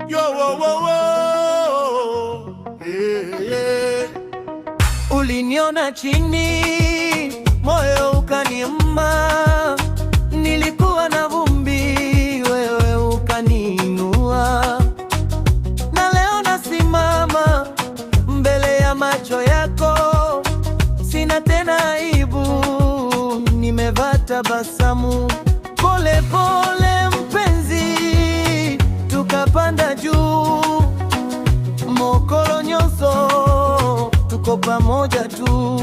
Yo, wo, wo, wo. Yeah, yeah. Uliniona chini, moyo ukaniuma, nilikuwa na vumbi, wewe ukaniinua, na leo nasimama mbele ya macho yako, sina tena aibu, nimevaa tabasamu. Pole pole mpenzi, tukapanda juu, mokolo nyonso tuko pamoja tu.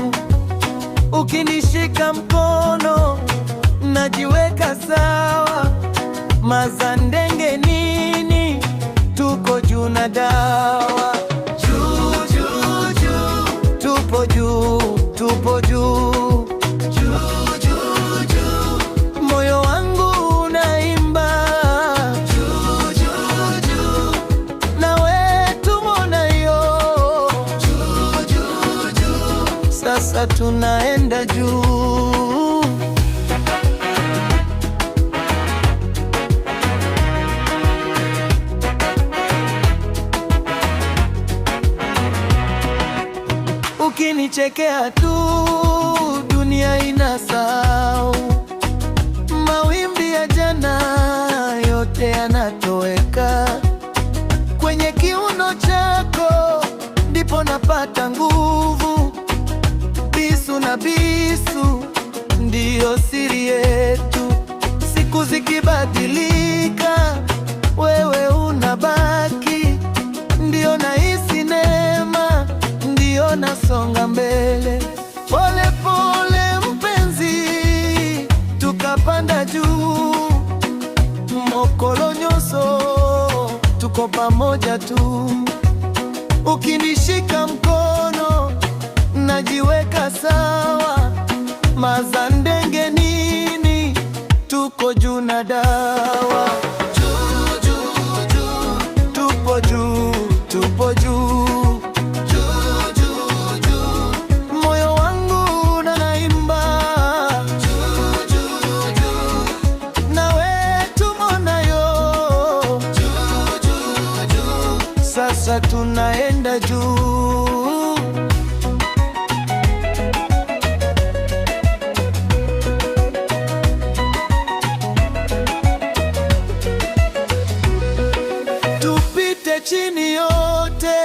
Ukinishika mkono najiweka sawa, mazandenge nini, tuko juu na dawa. Juu, juu, juu, tupo juu, tupo juu. Juu, juu, juu, moyo wangu unaimba. Juu, juu, juu, nawe tumona yo. Juu, juu, juu, sasa tunaenda juu. Ukinichekea tu dunia inasahau, mawimbi ya jana yote yanatoweka. Kwenye kiuno chako ndipo napata nguvu, bisu na bisu ndiyo siri yetu. Siku zikibadilika, wewe unabaki, ndiyo nahisi neema, ndiyo nasonga mbele. Pole pole mpenzi, tukapanda juu, mokolo nyonso tuko pamoja tu. Ukinishika mkono najiweka sawa, mazandenge nini, tuko juu na dawa. Juu, juu, juu, tupo juu, tupo juu. Juu, juu, juu, moyo wangu unaimba. Juu, juu, juu, nawe tumona yo. Juu, juu, juu, sasa tunaenda juu. Tupite chini yote,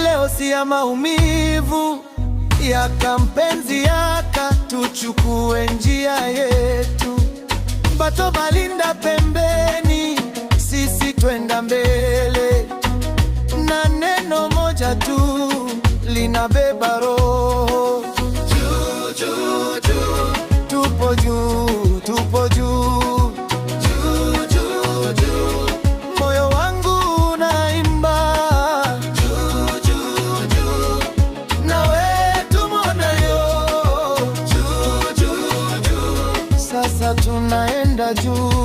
leo si ya maumivu, yaka mpenzi yaka, tuchukue njia yetu. Bato balinda pembeni, sisi twenda mbele, na neno moja tu linabeba roho. Juu, juu, juu, tupo juu, tupo juu. Juu, juu, juu, moyo wangu unaimba. Juu, juu, juu, nawe tumona yo. Juu, juu, juu, sasa tunaenda juu.